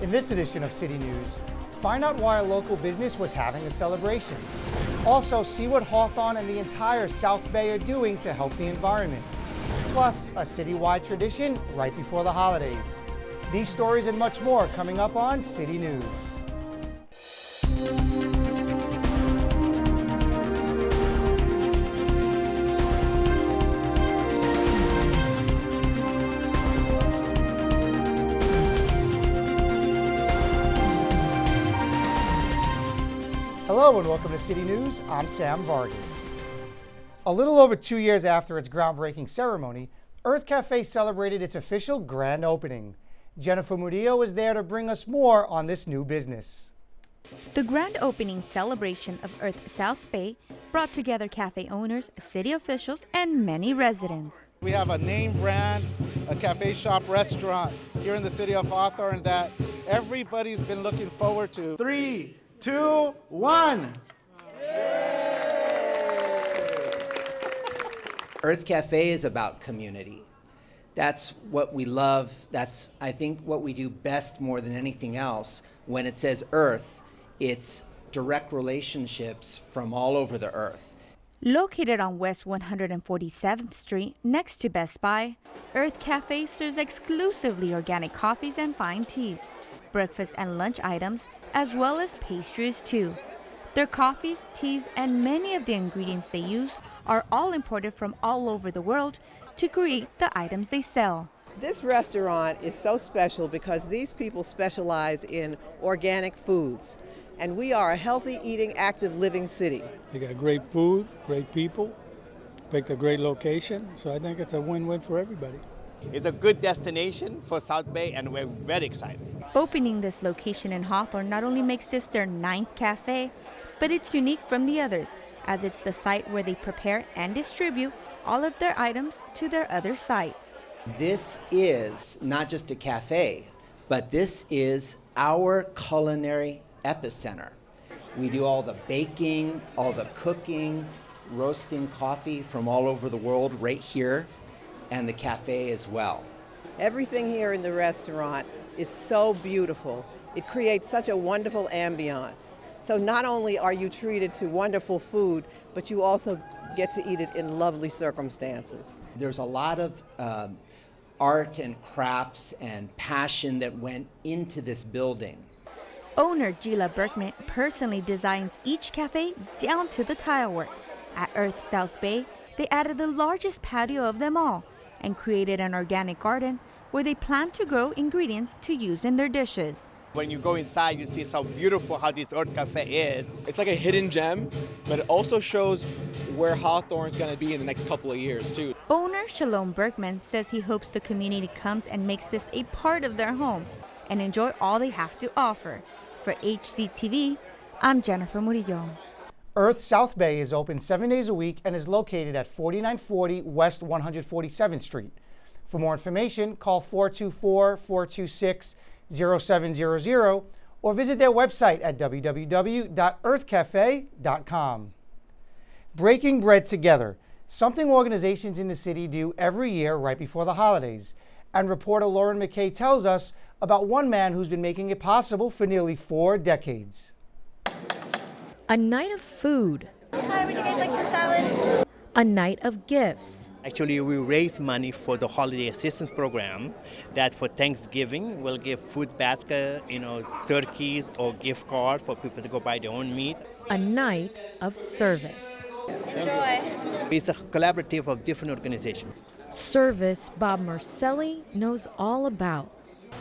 In this edition of City News, find out why a local business was having a celebration. Also, see what Hawthorne and the entire South Bay are doing to help the environment. Plus, a citywide tradition right before the holidays. These stories and much more coming up on City News. Hello and welcome to City News. I'm Sam Vargas. A little over 2 years after its groundbreaking ceremony, Urth Caffe celebrated its official grand opening. Jennifer Murillo is there to bring us more on this new business. The grand opening celebration of Urth South Bay brought together cafe owners, city officials, and many residents. We have a name brand, a cafe shop restaurant here in the city of Hawthorne that everybody's been looking forward to. 3, 2, 1. Urth Caffe is about community. That's what we love. That's, I think, what we do best more than anything else. When it says Urth, it's direct relationships from all over the earth. Located on West 147th Street next to Best Buy, Urth Caffe serves exclusively organic coffees and fine teas, breakfast and lunch items, as well as pastries too. Their coffees, teas, and many of the ingredients they use are all imported from all over the world to create the items they sell. This restaurant is so special because these people specialize in organic foods, and we are a healthy eating, active living city. They got great food, great people, picked a great location, so I think it's a win-win for everybody. It's a good destination for South Bay, and we're very excited. Opening this location in Hawthorne not only makes this their 9th cafe, but it's unique from the others, as it's the site where they prepare and distribute all of their items to their other sites. This is not just a cafe, but this is our culinary epicenter. We do all the baking, all the cooking, roasting coffee from all over the world right here, and the cafe as well. Everything here in the restaurant is so beautiful. It creates such a wonderful ambiance. So not only are you treated to wonderful food, but you also get to eat it in lovely circumstances. There's a lot of art and crafts and passion that went into this building. Owner Gila Berkman personally designs each cafe down to the tile work. At Urth South Bay, they added the largest patio of them all and created an organic garden where they plan to grow ingredients to use in their dishes. When you go inside, you see how beautiful how this Urth Cafe is. It's like a hidden gem, but it also shows where Hawthorne's going to be in the next couple of years, too. Owner Shalom Berkman says he hopes the community comes and makes this a part of their home and enjoy all they have to offer. For HCTV, I'm Jennifer Murillo. Urth South Bay is open 7 days a week and is located at 4940 West 147th Street. For more information, call 424-426-0700 or visit their website at www.urthcafe.com. Breaking bread together, something organizations in the city do every year right before the holidays. And reporter Lauren McKay tells us about one man who's been making it possible for nearly 4 decades. A night of food. Hi, would you guys like some salad? A night of gifts. Actually, we raise money for the holiday assistance program that for Thanksgiving we'll give food basket, turkeys or gift card for people to go buy their own meat. A night of service. Enjoy. It's a collaborative of different organizations. Service Bob Marcelli knows all about.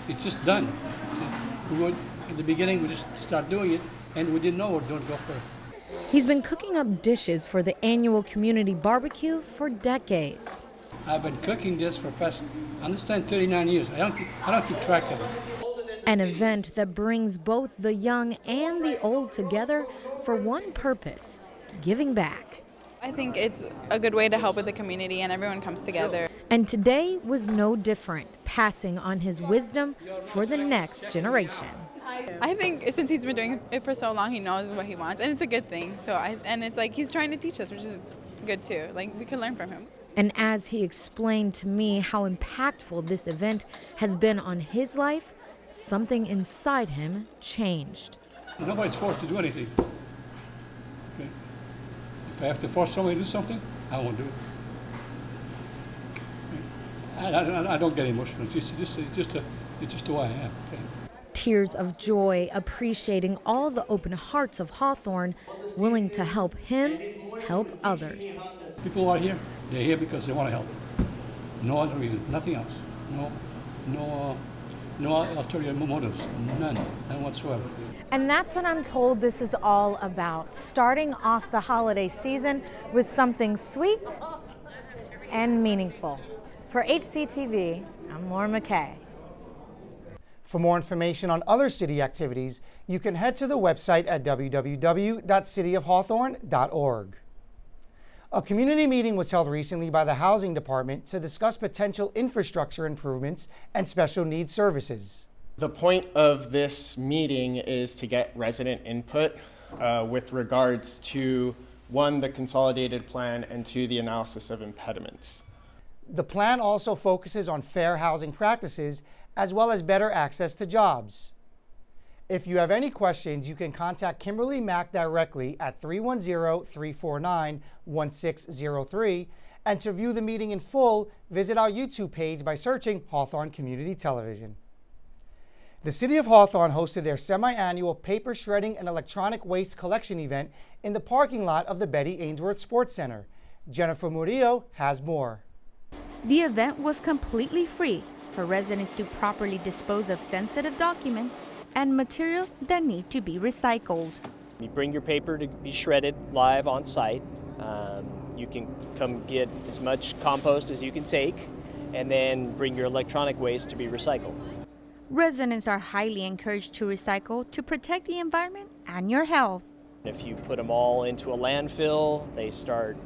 It's just done. In the beginning, we just start doing it, and we didn't know what don't go for. He's been cooking up dishes for the annual community barbecue for decades. I've been cooking this for past, I understand, 39 years. I don't keep track of it. An event that brings both the young and the old together for one purpose: giving back. I think it's a good way to help with the community and everyone comes together. And today was no different, passing on his wisdom for the next generation. I think since he's been doing it for so long, he knows what he wants, and it's a good thing. And it's like he's trying to teach us, which is good too. Like we can learn from him. And as he explained to me how impactful this event has been on his life, something inside him changed. Nobody's forced to do anything. Okay. If I have to force somebody to do something, I won't do it. I don't get emotional. It's just who I am. Okay? Tears of joy, appreciating all the open hearts of Hawthorne, willing to help him help others. People are here. They're here because they want to help. No other reason. Nothing else. No ulterior motives. None whatsoever. And that's what I'm told this is all about. Starting off the holiday season with something sweet and meaningful. For HCTV, I'm Laura McKay. For more information on other city activities, you can head to the website at www.cityofhawthorne.org. A community meeting was held recently by the Housing Department to discuss potential infrastructure improvements and special needs services. The point of this meeting is to get resident input with regards to, one, the consolidated plan, and two, the analysis of impediments. The plan also focuses on fair housing practices as well as better access to jobs. If you have any questions, you can contact Kimberly Mack directly at 310-349-1603. And to view the meeting in full, visit our YouTube page by searching Hawthorne Community Television. The City of Hawthorne hosted their semi-annual paper shredding and electronic waste collection event in the parking lot of the Betty Ainsworth Sports Center. Jennifer Murillo has more. The event was completely free for residents to properly dispose of sensitive documents and materials that need to be recycled. You bring your paper to be shredded live on site. You can come get as much compost as you can take, and then bring your electronic waste to be recycled. Residents are highly encouraged to recycle to protect the environment and your health. If you put them all into a landfill, they start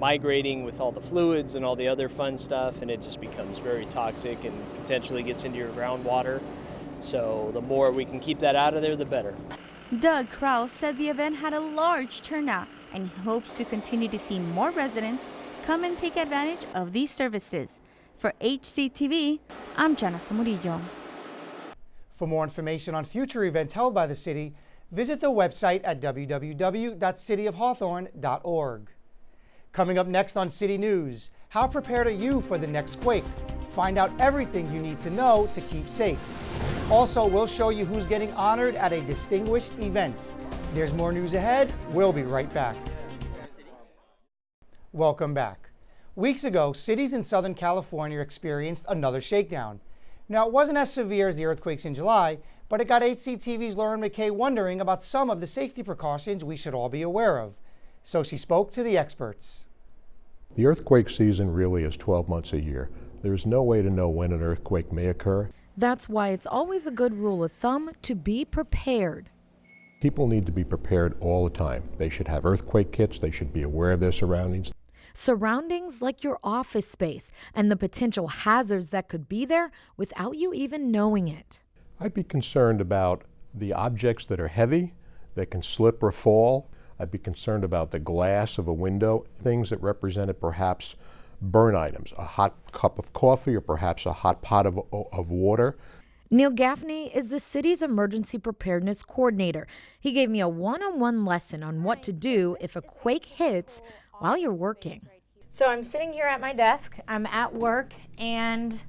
migrating with all the fluids and all the other fun stuff, and it just becomes very toxic and potentially gets into your groundwater. So the more we can keep that out of there, the better. Doug Krause said the event had a large turnout and he hopes to continue to see more residents come and take advantage of these services. For HCTV, I'm Jennifer Murillo. For more information on future events held by the city, visit the website at www.cityofhawthorne.org. Coming up next on City News, how prepared are you for the next quake? Find out everything you need to know to keep safe. Also, we'll show you who's getting honored at a distinguished event. There's more news ahead. We'll be right back. Welcome back. Weeks ago, cities in Southern California experienced another shakedown. Now, it wasn't as severe as the earthquakes in July, but it got HCTV's Lauren McKay wondering about some of the safety precautions we should all be aware of. So she spoke to the experts. The earthquake season really is 12 months a year. There is no way to know when an earthquake may occur. That's why it's always a good rule of thumb to be prepared. People need to be prepared all the time. They should have earthquake kits. They should be aware of their surroundings. Surroundings like your office space and the potential hazards that could be there without you even knowing it. I'd be concerned about the objects that are heavy, that can slip or fall. I'd be concerned about the glass of a window, things that represented perhaps burn items, a hot cup of coffee or perhaps a hot pot of water. Neil Gaffney is the city's emergency preparedness coordinator. He gave me a one-on-one lesson on what to do if a quake hits while you're working. So I'm sitting here at my desk, I'm at work, and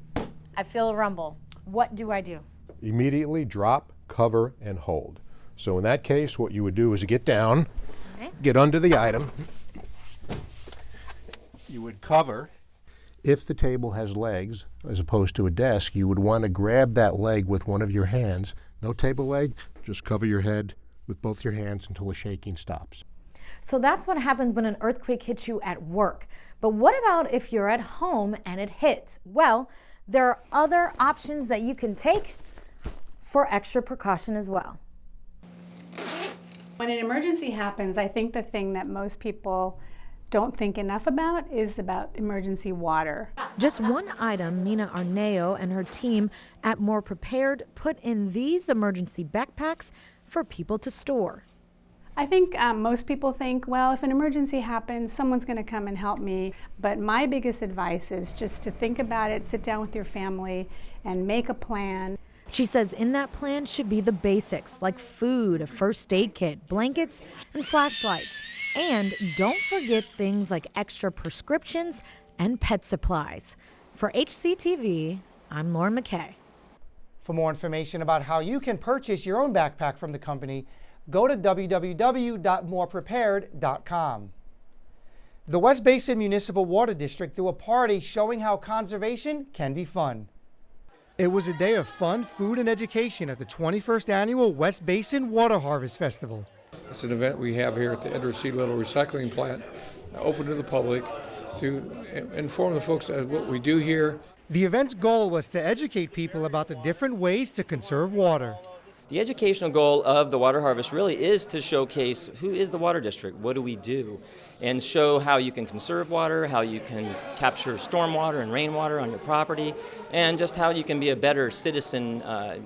I feel a rumble. What do I do? Immediately drop, cover, and hold. So in that case, what you would do is get down, get under the item. You would cover. If the table has legs, as opposed to a desk, you would want to grab that leg with one of your hands. No table leg, just cover your head with both your hands until the shaking stops. So that's what happens when an earthquake hits you at work. But what about if you're at home and it hits? Well, there are other options that you can take for extra precaution as well. When an emergency happens, I think the thing that most people don't think enough about is about emergency water. Just one item Mina Arneo and her team at More Prepared put in these emergency backpacks for people to store. I think most people think, well, if an emergency happens, someone's going to come and help me. But my biggest advice is just to think about it, sit down with your family, and make a plan. She says in that plan should be the basics like food, a first aid kit, blankets, and flashlights. And don't forget things like extra prescriptions and pet supplies. For HCTV, I'm Lauren McKay. For more information about how you can purchase your own backpack from the company, go to www.moreprepared.com. The West Basin Municipal Water District threw a party showing how conservation can be fun. It was a day of fun, food, and education at the 21st Annual West Basin Water Harvest Festival. It's an event we have here at the Edward C. Little Recycling Plant, open to the public, to inform the folks of what we do here. The event's goal was to educate people about the different ways to conserve water. The educational goal of the Water Harvest really is to showcase who is the Water District, what do we do, and show how you can conserve water, how you can capture stormwater and rainwater on your property, and just how you can be a better citizen,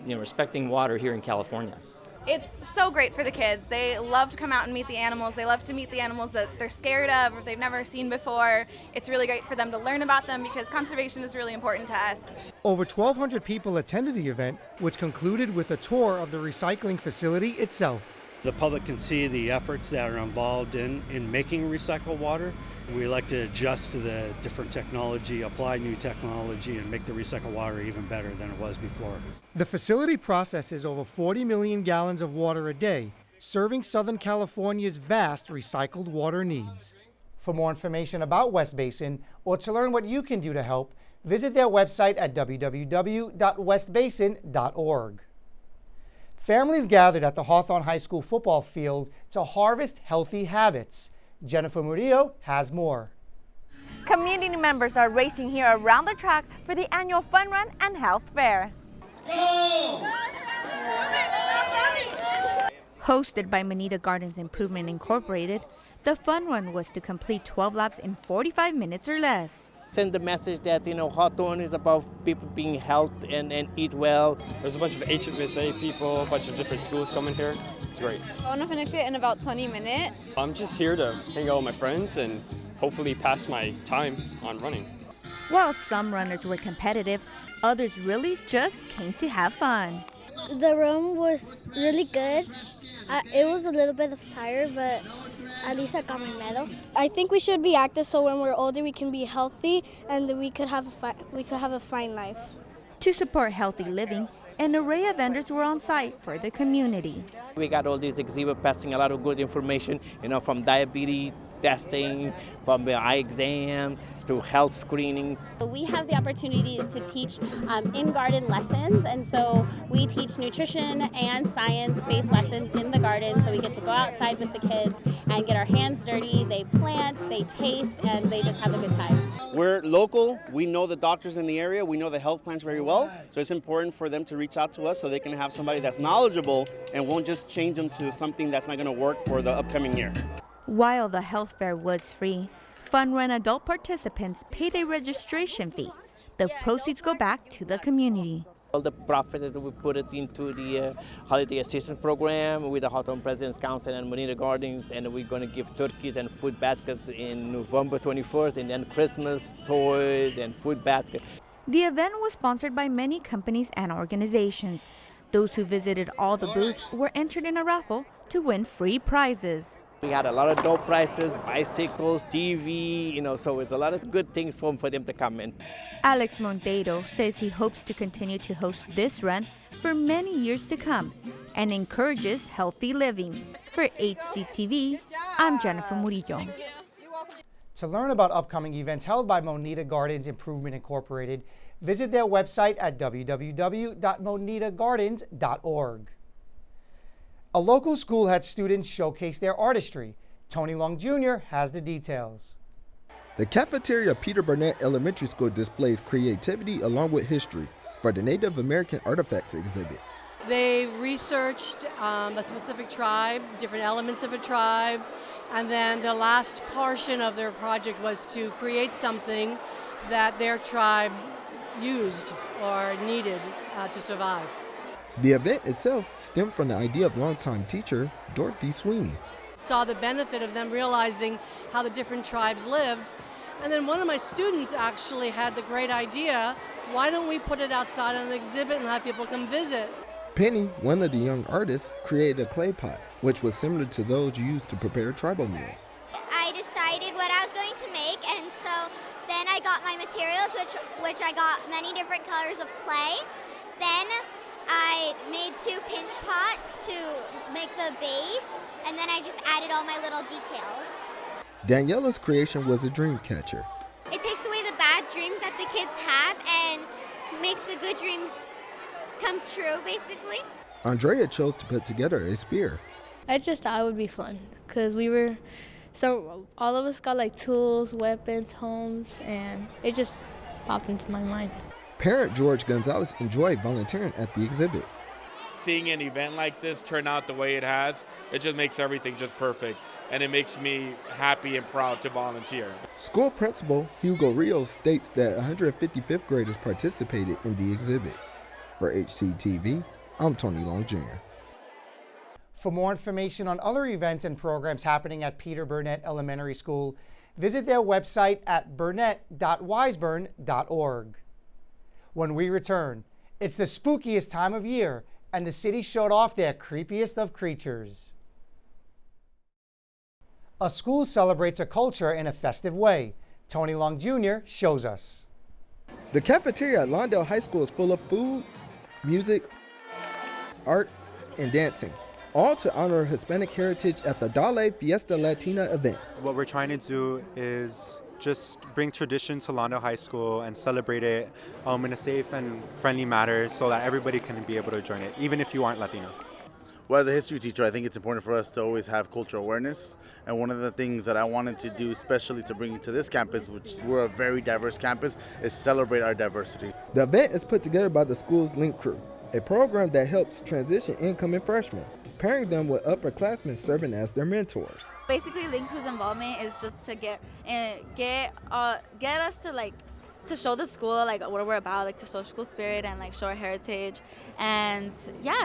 respecting water here in California. It's so great for the kids. They love to come out and meet the animals. They love to meet the animals that they're scared of or they've never seen before. It's really great for them to learn about them because conservation is really important to us. Over 1,200 people attended the event, which concluded with a tour of the recycling facility itself. The public can see the efforts that are involved in making recycled water. We like to adjust to the different technology, apply new technology, and make the recycled water even better than it was before. The facility processes over 40 million gallons of water a day, serving Southern California's vast recycled water needs. For more information about West Basin or to learn what you can do to help, visit their website at www.westbasin.org. Families gathered at the Hawthorne High School football field to harvest healthy habits. Jennifer Murillo has more. Community members are racing here around the track for the annual Fun Run and Health Fair. Hosted by Moneta Gardens Improvement Incorporated, the Fun Run was to complete 12 laps in 45 minutes or less. Send the message that, Hawthorne is about people being healthy and eat well. There's a bunch of HMSA people, a bunch of different schools coming here. It's great. I want to finish it in about 20 minutes. I'm just here to hang out with my friends and hopefully pass my time on running. While some runners were competitive, others really just came to have fun. The run was really good. It was a little bit tired, but at least I got my medal. I think we should be active so when we're older we can be healthy and we could have a fine life. To support healthy living, an array of vendors were on site for the community. We got all these exhibits passing a lot of good information, from diabetes testing, from the eye exam, to health screening. We have the opportunity to teach in-garden lessons, and so we teach nutrition and science-based lessons in the garden, so we get to go outside with the kids and get our hands dirty. They plant, they taste, and they just have a good time. We're local, we know the doctors in the area, we know the health plans very well, so it's important for them to reach out to us so they can have somebody that's knowledgeable and won't just change them to something that's not going to work for the upcoming year. While the health fair was free, Fun Run adult participants paid a registration fee. The proceeds go back to the community. All the profit that we put it into the holiday assistance program with the Hawthorne President's Council and Moneta Gardens, and we're going to give turkeys and food baskets in November 21st, and then Christmas toys and food baskets. The event was sponsored by many companies and organizations. Those who visited all the booths were entered in a raffle to win free prizes. We had a lot of dope prizes, bicycles, TV, so it's a lot of good things for them to come in. Alex Monteiro says he hopes to continue to host this run for many years to come and encourages healthy living. For HCTV, I'm Jennifer Murillo. To learn about upcoming events held by Moneta Gardens Improvement Incorporated, visit their website at www.monetagardens.org. A local school had students showcase their artistry. Tony Long Jr. has the details. The cafeteria at Peter Burnett Elementary School displays creativity along with history for the Native American Artifacts exhibit. They researched a specific tribe, different elements of a tribe, and then the last portion of their project was to create something that their tribe used or needed to survive. The event itself stemmed from the idea of longtime teacher Dorothy Sweeney. Saw the benefit of them realizing how the different tribes lived, and then one of my students actually had the great idea Why don't we put it outside on an exhibit and have people come visit? Penny, one of the young artists, created a clay pot, which was similar to those used to prepare tribal meals. I decided what I was going to make, and so then I got my materials, which I got many different colors of clay. Then I made 2 pinch pots to make the base, and then I just added all my little details. Daniela's creation was a dream catcher. It takes away the bad dreams that the kids have and makes the good dreams come true, basically. Andrea chose to put together a spear. I just thought it would be fun because all of us got like tools, weapons, homes, and it just popped into my mind. Parent George Gonzalez enjoyed volunteering at the exhibit. Seeing an event like this turn out the way it has, it just makes everything just perfect. And it makes me happy and proud to volunteer. School principal Hugo Rios states that 155th graders participated in the exhibit. For HCTV, I'm Tony Long Jr. For more information on other events and programs happening at Peter Burnett Elementary School, visit their website at burnett.wiseburn.org. When we return, it's the spookiest time of year, and the city showed off their creepiest of creatures. A school celebrates a culture in a festive way. Tony Long Jr. shows us. The cafeteria at Lawndale High School is full of food, music, art, and dancing, all to honor Hispanic heritage at the Dale Fiesta Latina event. What we're trying to do is just bring tradition to Lawndale High School and celebrate it in a safe and friendly manner so that everybody can be able to join it, even if you aren't Latino. Well, as a history teacher, I think it's important for us to always have cultural awareness. And one of the things that I wanted to do, especially to bring to this campus, which we're a very diverse campus, is celebrate our diversity. The event is put together by the school's Link Crew, a program that helps transition incoming freshmen, pairing them with upperclassmen serving as their mentors. Basically, Link Crew's involvement is just to get us to show the school what we're about, to show school spirit and show our heritage, and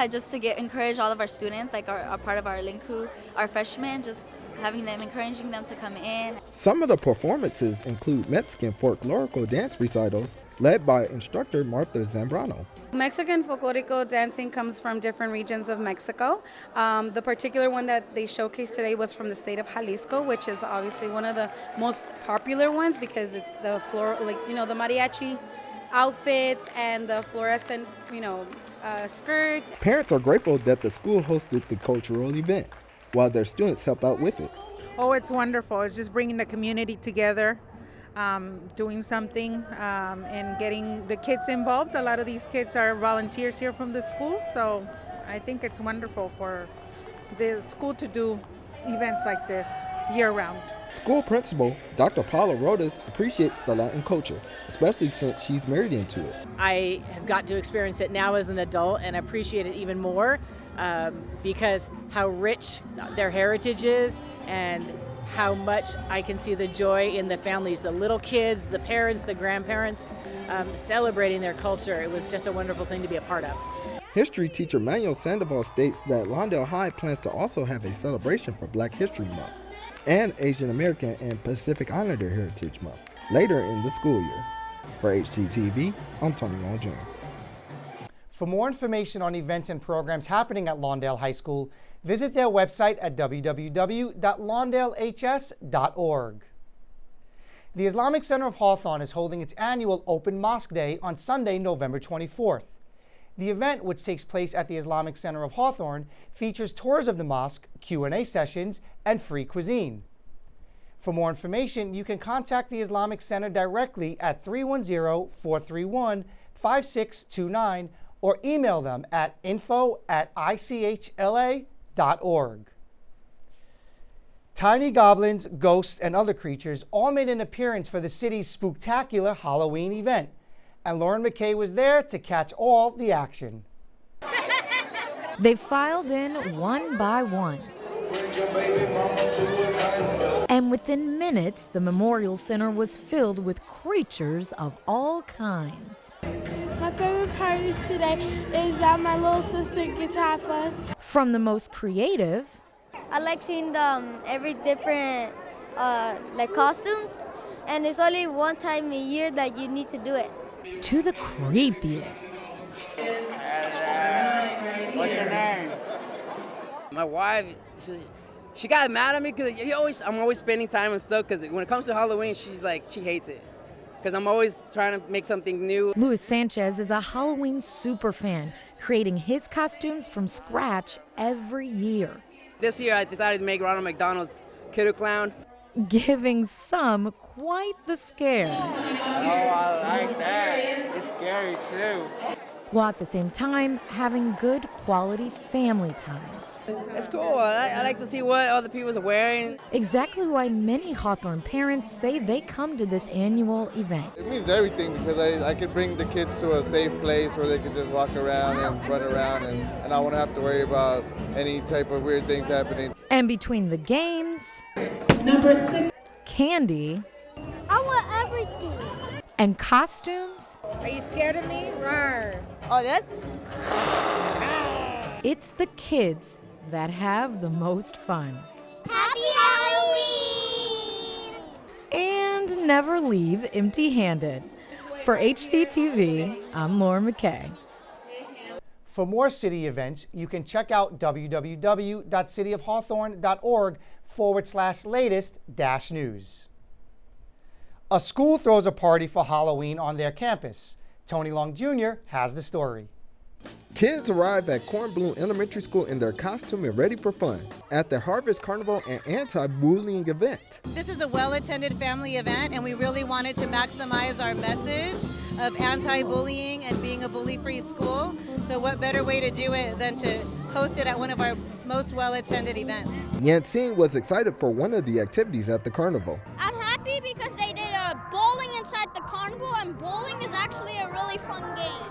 just to encourage all of our students, our part of our Link Crew, our freshmen, just encouraging them to come in. Some of the performances include Mexican folklorico dance recitals led by instructor Martha Zambrano. Mexican folklorico dancing comes from different regions of Mexico. The particular one that they showcased today was from the state of Jalisco, which is obviously one of the most popular ones because it's the the mariachi outfits and the fluorescent, skirts. Parents are grateful that the school hosted the cultural event, while their students help out with it. Oh, it's wonderful. It's just bringing the community together, doing something and getting the kids involved. A lot of these kids are volunteers here from the school, so I think it's wonderful for the school to do events like this year-round. School principal Dr. Paula Rodas appreciates the Latin culture, especially since she's married into it. I have got to experience it now as an adult and appreciate it even more. Because how rich their heritage is and how much I can see the joy in the families, the little kids, the parents, the grandparents, celebrating their culture. It was just a wonderful thing to be a part of. History teacher Manuel Sandoval states that Lawndale High plans to also have a celebration for Black History Month and Asian American and Pacific Islander Heritage Month later in the school year. For HCTV, I'm Tony Long Jr. For more information on events and programs happening at Lawndale High School, visit their website at www.lawndalehs.org. The Islamic Center of Hawthorne is holding its annual Open Mosque Day on Sunday, November 24th. The event, which takes place at the Islamic Center of Hawthorne, features tours of the mosque, Q&A sessions, and free cuisine. For more information, you can contact the Islamic Center directly at 310-431-5629 or email them at info@ichla.org. Tiny goblins, ghosts, and other creatures all made an appearance for the city's Spooktacular Halloween event, and Lauren McKay was there to catch all the action. They filed in one by one. And within minutes, the Memorial Center was filled with creatures of all kinds. My favorite part is today is that my little sister gets to have fun. From the most creative. I like seeing every different costumes, and it's only one time a year that you need to do it. to the creepiest. What's your name? My wife, she got mad at me because I'm always spending time and stuff, because when it comes to Halloween, she's like, she hates it. Because I'm always trying to make something new. Luis Sanchez is a Halloween super fan, creating his costumes from scratch every year. This year I decided to make Ronald McDonald's Kiddo Clown. Giving some quite the scare. Oh, I like that. It's scary too. While at the same time having good quality family time. It's cool. I like to see what other people are wearing. Exactly why many Hawthorne parents say they come to this annual event. It means everything, because I could bring the kids to a safe place where they could just walk around and run around, and I won't have to worry about any type of weird things happening. And between the games, number 6, candy, I want everything. and costumes, Are you scared of me? Roar. Oh, this? it's the kids that have the most fun. Happy Halloween! And never leave empty-handed. For HCTV, I'm Laura McKay. For more city events, you can check out www.cityofhawthorne.org/latest-news. A school throws a party for Halloween on their campus. Tony Long Jr. has the story. Kids arrive at Cornbloom Elementary School in their costume and ready for fun at the Harvest Carnival and anti-bullying event. This is a well-attended family event, and we really wanted to maximize our message of anti-bullying and being a bully-free school. So what better way to do it than to host it at one of our most well-attended events. Yancine was excited for one of the activities at the carnival. I'm happy because they did bowling inside the carnival, and bowling is actually a really fun game.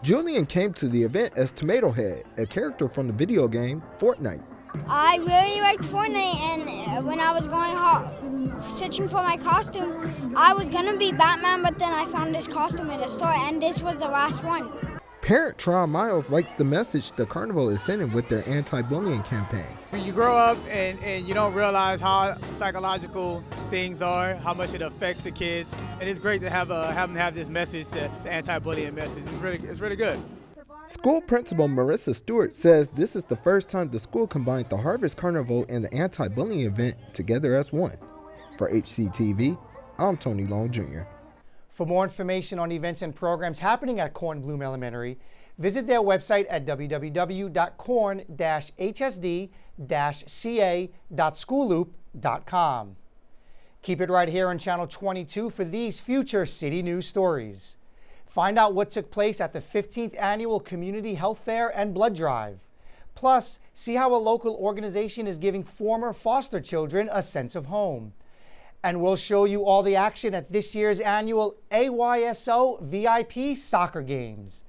Julian came to the event as Tomato Head, a character from the video game Fortnite. I really liked Fortnite, and when I was searching for my costume, I was gonna be Batman, but then I found this costume in the store, and this was the last one. Parent Trial Miles likes the message the carnival is sending with their anti-bullying campaign. When you grow up and you don't realize how psychological things are, how much it affects the kids, and it's great to have them have this message, the anti-bullying message. It's really good. School principal Marissa Stewart says this is the first time the school combined the Harvest Carnival and the anti-bullying event together as one. For HCTV, I'm Tony Long Jr. For more information on events and programs happening at Cornbloom Elementary, visit their website at www.corn-hsd-ca.schoolloop.com. Keep it right here on Channel 22 for these future city news stories. Find out what took place at the 15th Annual Community Health Fair and Blood Drive. Plus, see how a local organization is giving former foster children a sense of home. And we'll show you all the action at this year's annual AYSO VIP soccer games.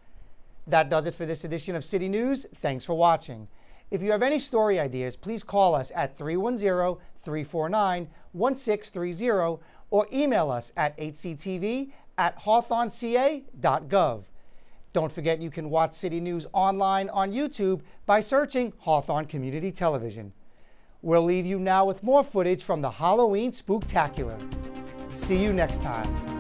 That does it for this edition of City News. Thanks for watching. If you have any story ideas, please call us at 310-349-1630 or email us at hctv@hawthorneca.gov. Don't forget you can watch City News online on YouTube by searching Hawthorne Community Television. We'll leave you now with more footage from the Halloween Spooktacular. See you next time.